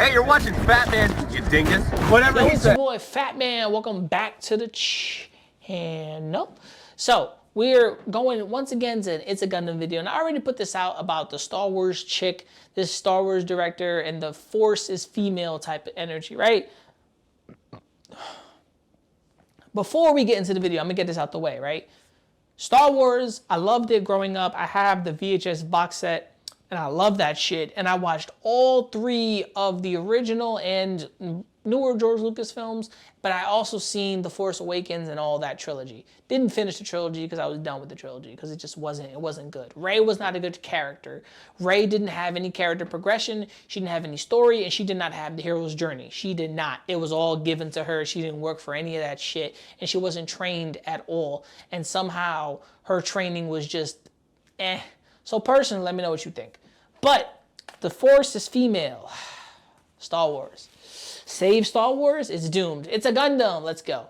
Hey, you're watching Fat Man, you dingus. Whatever Yo, he it's your said. boy Fat Man. Welcome back to the channel. So we're going once again to It's a Gundam video, and I already put this out about the Star Wars chick, this Star Wars director, and the Force is female type of energy, right? Before we get into the video, I'm gonna get this out the way, right? Star Wars, I loved it growing up. I have the VHS box set, and I love that shit. And I watched all three of the original and newer George Lucas films, but I also seen The Force Awakens and all that trilogy. Didn't finish the trilogy because I was done with the trilogy because it just wasn't good. Rey was not a good character. Rey didn't have any character progression. She didn't have any story, and she did not have the hero's journey. She did not. It was all given to her. She didn't work for any of that shit, and she wasn't trained at all. And somehow her training was just eh. So personally, let me know what you think. But the Force is female. Star Wars. Save Star Wars? It's doomed. It's a Gundam. Let's go.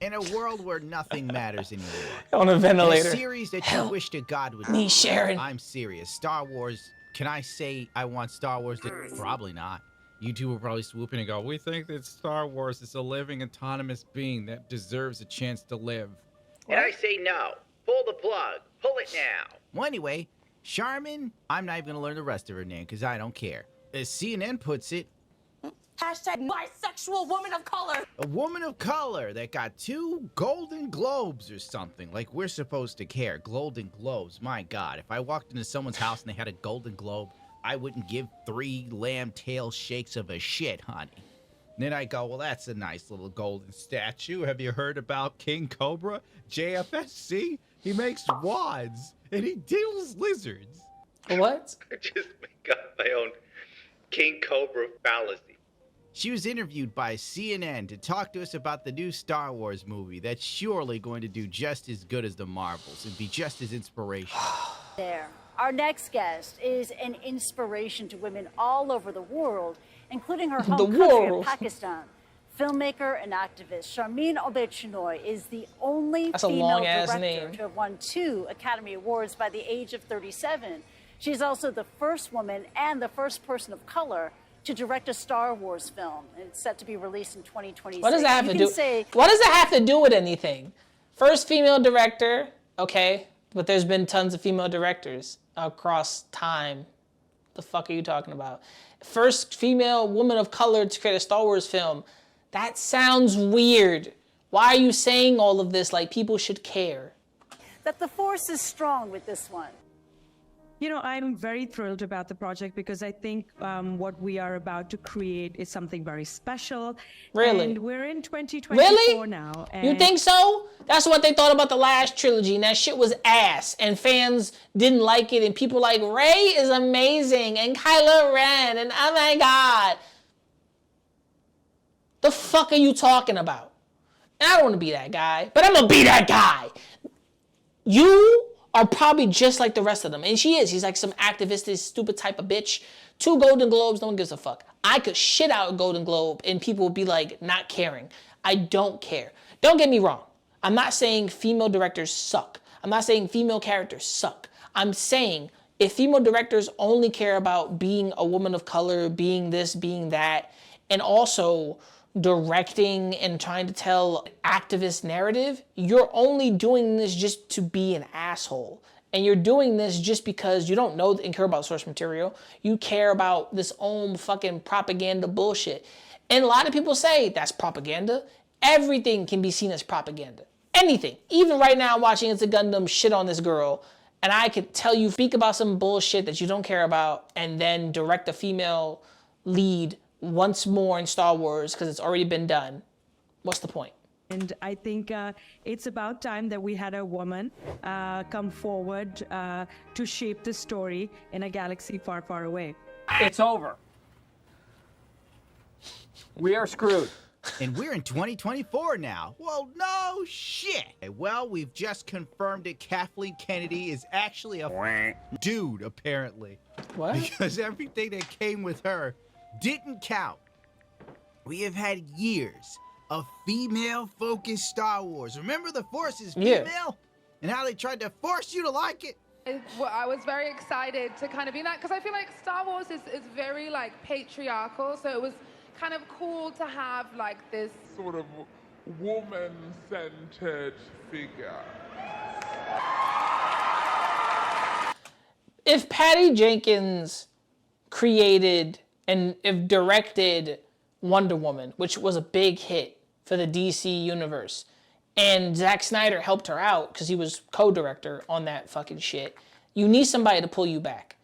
In a world where nothing matters anymore. On a In a ventilator. series that you wish to God would Me, Sharon. I'm serious. Star Wars. Can I say I want Star Wars to... Probably not. You two will probably swoop in and go, we think that Star Wars is a living autonomous being that deserves a chance to live. And I say no. Pull the plug. Pull it now. Well, anyway, Charmin, I'm not even going to learn the rest of her name because I don't care. As CNN puts it, Hashtag bisexual woman of color. a woman of color that got 2 Golden Globes or something. Like we're supposed to care. Golden Globes. My God, if I walked into someone's house and they had a Golden Globe, I wouldn't give 3 lamb tail shakes of a shit, honey. And then I go, well, that's a nice little golden statue. Have you heard about King Cobra? JFSC? He makes wads and he deals lizards. What? I just make up my own King Cobra fallacy. She was interviewed by CNN to talk to us about the new Star Wars movie that's surely going to do just as good as the Marvels and be just as inspirational. There. Our next guest is an inspiration to women all over the world, including her home country world. of Pakistan. Filmmaker and activist Sharmeen Obaid-Chinoy is the only That's a female long-ass director name. to have won 2 Academy Awards by the age of 37. She's also the first woman and the first person of color to direct a Star Wars film. It's set to be released in 2026. What does that have You to can do? say What does that have to do with anything? First female director, okay, but there's been tons of female directors across time. The fuck are you talking about? First female woman of color to create a Star Wars film. That sounds weird. Why are you saying all of this like people should care? that the force is strong with this one. You know, I'm very thrilled about the project because I think what we are about to create is something very special. Really? And we're in 2024 Really? now. You think so? That's what they thought about the last trilogy, and that shit was ass, and fans didn't like it, and people like, Rey is amazing, and Kylo Ren, and oh my God. The fuck are you talking about? And I don't want to be that guy, but I'm gonna be that guy. You are probably just like the rest of them, and she is. She's like some activist, stupid type of bitch. 2 Golden Globes, no one gives a fuck. I could shit out a Golden Globe, and people would be like, not caring. I don't care. Don't get me wrong. I'm not saying female directors suck. I'm not saying female characters suck. I'm saying if female directors only care about being a woman of color, being this, being that, and also directing and trying to tell activist narrative, you're only doing this just to be an asshole. And you're doing this just because you don't know and care about source material. You care about this own fucking propaganda bullshit. And a lot of people say that's propaganda. Everything can be seen as propaganda. Anything. Even right now watching It's a Gundam shit on this girl, and I could tell you, speak about some bullshit that you don't care about, and then direct a female lead once more in Star Wars because it's already been done. What's the point? And I think it's about time that we had a woman come forward to shape the story in a galaxy far, far away. It's over. We are screwed. And we're in 2024 now. Well, no shit. Well, we've just confirmed that Kathleen Kennedy is actually a dude, apparently. What? Because everything that came with her didn't count. We have had years of female-focused Star Wars. Remember the Force is female? Yeah. And how they tried to force you to like it? I was very excited to kind of be that, because I feel like Star Wars is very like patriarchal, so it was kind of cool to have like this sort of woman-centered figure. If Patty Jenkins created and if directed Wonder Woman, which was a big hit for the DC universe, and Zack Snyder helped her out because he was co-director on that fucking shit, you need somebody to pull you back.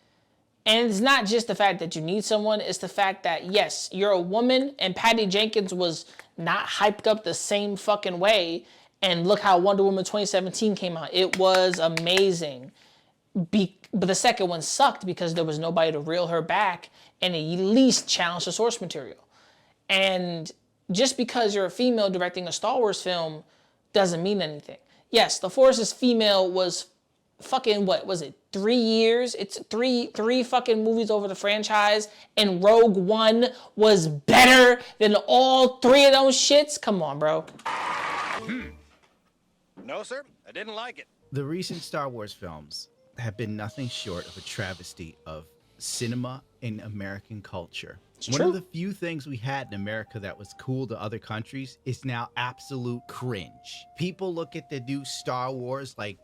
And it's not just the fact that you need someone, it's the fact that, yes, you're a woman, and Patty Jenkins was not hyped up the same fucking way, and look how Wonder Woman 2017 came out. It was amazing. But the second one sucked because there was nobody to reel her back and at least challenge the source material. And just because you're a female directing a Star Wars film doesn't mean anything. Yes, The Force is Female was fucking, what was it, 3 years? It's three fucking movies over the franchise, and Rogue One was better than all 3 of those shits? Come on, bro. No, sir, I didn't like it. The recent Star Wars films have been nothing short of a travesty of cinema and American culture. One of the few things we had in America that was cool to other countries is now absolute cringe. People look at the new Star Wars like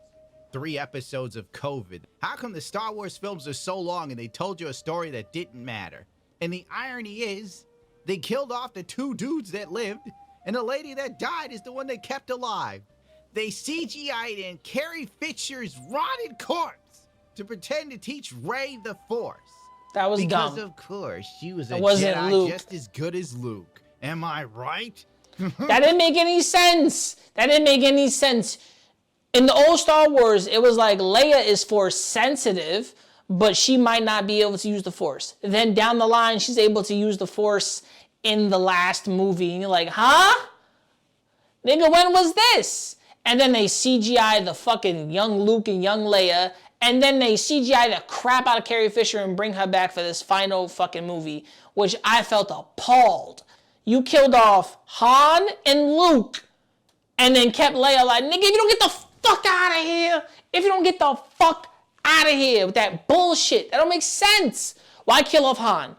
3 episodes of COVID. How come the Star Wars films are so long and they told you a story that didn't matter? And the irony is, they killed off the 2 dudes that lived, and the lady that died is the one they kept alive. They CGI'd in Carrie Fisher's rotted corpse to pretend to teach Rey the Force. That was because dumb. of course, she was a That wasn't Jedi Luke. just as good as Luke. Am I right? That didn't make any sense. That didn't make any sense. In the old Star Wars, it was like Leia is Force sensitive, but she might not be able to use the Force. Then down the line, she's able to use the Force in the last movie. And you're like, huh? Nigga, when was this? And then they CGI the fucking young Luke and young Leia, and then they CGI the crap out of Carrie Fisher and bring her back for this final fucking movie, which I felt appalled. You killed off Han and Luke, and then kept Leia like, nigga, if you don't get the fuck out of here, if you don't get the fuck out of here with that bullshit, that don't make sense. Why kill off Han?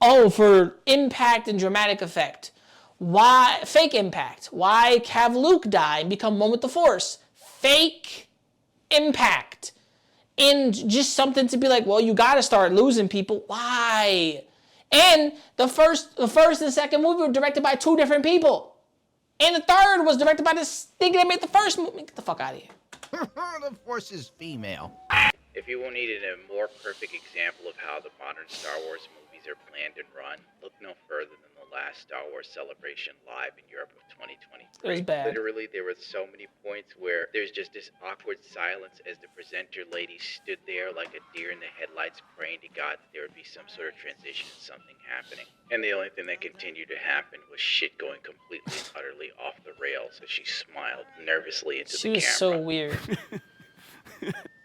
Oh, for impact and dramatic effect. Why fake impact? Why have Luke die and become one with the Force? Fake impact. And just something to be like, well, you gotta start losing people. Why? And the first and second movie were directed by 2 different people. And the third was directed by this nigga that made the first movie. Get the fuck out of here. The Force is female. If you needed a more perfect example of how the modern Star Wars movies are planned and run, look no further than the last Star Wars Celebration live in Europe of 2023. It was bad. Literally, there were so many points where there's just this awkward silence as the presenter lady stood there like a deer in the headlights, praying to God that there would be some sort of transition and something happening. And the only thing that continued to happen was shit going completely and utterly off the rails as she smiled nervously into She the was camera. so weird.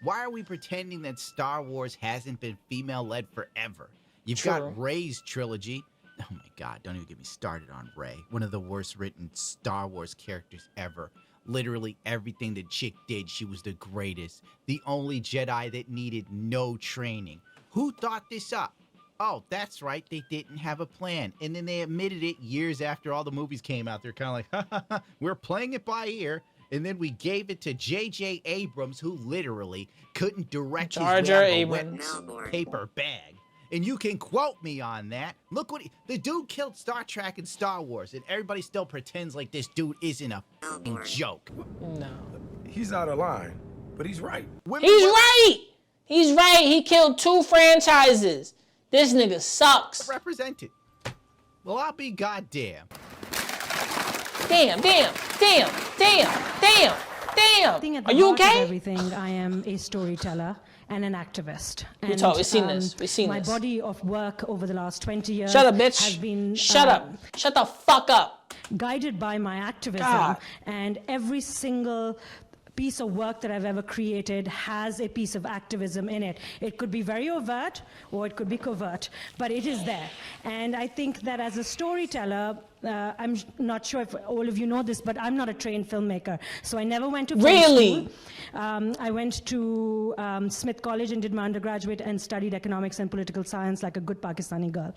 Why are we pretending that Star Wars hasn't been female-led forever? You've True. got Rey's trilogy. Oh my God, don't even get me started on Rey. One of the worst written Star Wars characters ever. Literally everything the chick did, she was the greatest. The only Jedi that needed no training. Who thought this up? Oh, that's right, they didn't have a plan. And then they admitted it years after all the movies came out. They're kind of like, ha ha ha, we're playing it by ear. And then we gave it to J.J. Abrams, who literally couldn't direct his Jar Jar way out of a wet Abrams. paper bag. And you can quote me on that. Look what the dude killed Star Trek and Star Wars, and everybody still pretends like this dude isn't a f***ing joke. No. He's out of line, but he's right. He's right. He's right. He killed 2 franchises. This nigga sucks. Represented. Well, I'll be goddamn. Damn. I think at the Are you heart of okay? everything, I am a storyteller and an activist. We talked. We've seen this. We've seen my this. body of work over the last 20 years Shut up, bitch. has been Shut up. Shut the fuck up. guided by my activism, God. and every single piece of work that I've ever created has a piece of activism in it. It could be very overt or it could be covert, but it is there. And I think that as a storyteller, I'm not sure if all of you know this, but I'm not a trained filmmaker. So I never went to film school. I went to Smith College and did my undergraduate and studied economics and political science like a good Pakistani girl.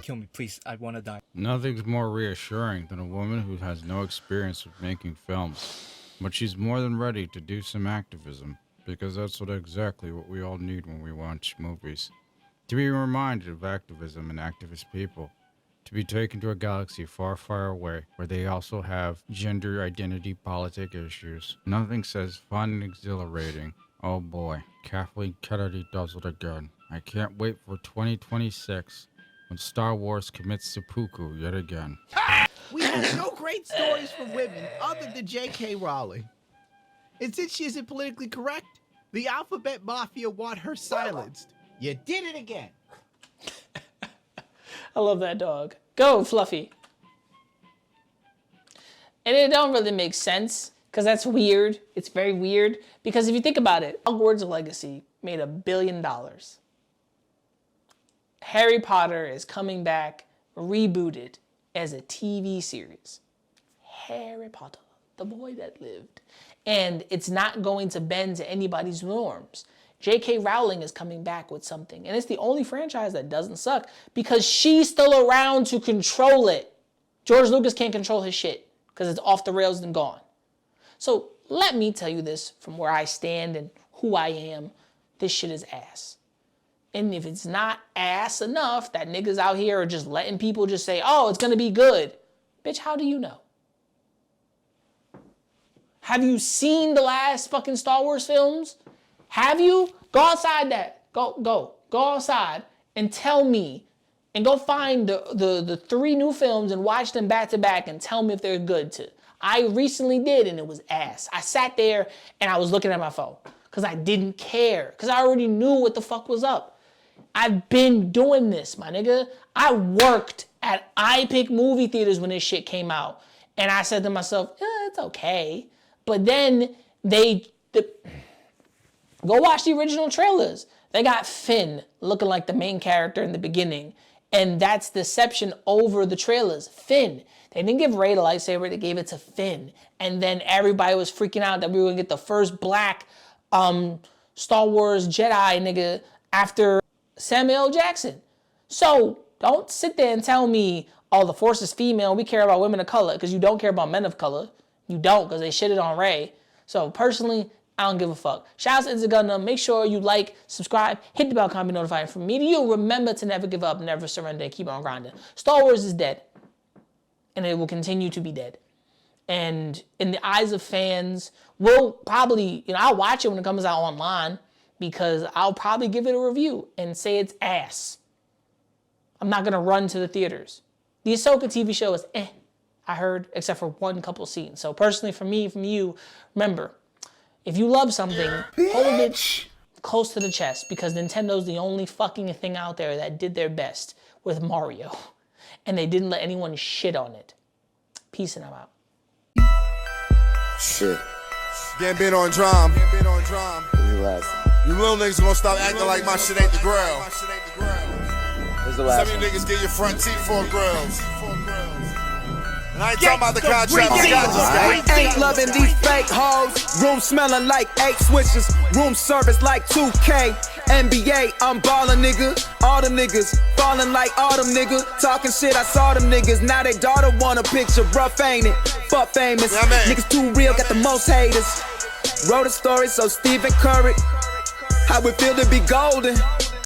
Kill me, please. I want to die. Nothing's more reassuring than a woman who has no experience with making films, but she's more than ready to do some activism, because that's exactly what we all need when we watch movies. To be reminded of activism and activist people. To be taken to a galaxy far, far away, where they also have gender identity politic issues. Nothing says fun and exhilarating. Oh boy, Kathleen Kennedy does it again. I can't wait for 2026. When Star Wars commits seppuku yet again. We have no great stories for women other than J.K. Rowling. And since she isn't politically correct, the Alphabet Mafia want her silenced. You did it again. I love that dog. Go, Fluffy. And it don't really make sense, because that's weird. It's very weird. Because if you think about it, Hogwarts Legacy made $1 billion. Harry Potter is coming back, rebooted as a TV series. Harry Potter, the boy that lived. And it's not going to bend to anybody's norms. J.K. Rowling is coming back with something. And it's the only franchise that doesn't suck because she's still around to control it. George Lucas can't control his shit because it's off the rails and gone. So let me tell you this from where I stand and who I am. This shit is ass. And if it's not ass enough that niggas out here are just letting people just say, oh, it's gonna be good. Bitch, how do you know? Have you seen the last fucking Star Wars films? Have you? Go outside that. Go outside and tell me and go find the 3 new films and watch them back to back and tell me if they're good too. I recently did and it was ass. I sat there and I was looking at my phone because I didn't care because I already knew what the fuck was up. I've been doing this, my nigga. I worked at iPic movie theaters when this shit came out. And I said to myself, it's okay. But then go watch the original trailers. They got Finn looking like the main character in the beginning. And that's deception over the trailers. Finn. They didn't give Rey the lightsaber, they gave it to Finn. And then everybody was freaking out that we were gonna get the first black Star Wars Jedi nigga after Samuel L. Jackson. So don't sit there and tell me, oh, the Force is female, we care about women of color, because you don't care about men of color. You don't, because they shitted on Rey. So personally, I don't give a fuck. Shout out to It's a Gundam. Make sure you like, subscribe, hit the bell, comment, be notified from me. You remember to never give up, never surrender, and keep on grinding. Star Wars is dead. And it will continue to be dead. And in the eyes of fans, we'll probably, I'll watch it when it comes out online because I'll probably give it a review and say it's ass. I'm not going to run to the theaters. The Ahsoka TV show is I heard, except for one couple scenes. So personally, for me, from you, remember, if you love something, hold it close to the chest because Nintendo's the only fucking thing out there that did their best with Mario. And they didn't let anyone shit on it. Peace and I'm out. Shit. Gambino on drum. You little niggas gonna stop acting like my shit ain't the grill. Some of you niggas get your front teeth for grills. And I ain't talking about the contract. I ain't loving these fake hoes. Room smelling like 8 switches. Room service like 2K. NBA, I'm ballin', nigga. All them niggas fallin' like autumn, nigga. Talking shit, I saw them niggas. Now they daughter want a picture. Rough, ain't it? Fuck famous. Niggas too real, got the most haters. Wrote a story, so Stephen Curry. How it feel to be golden.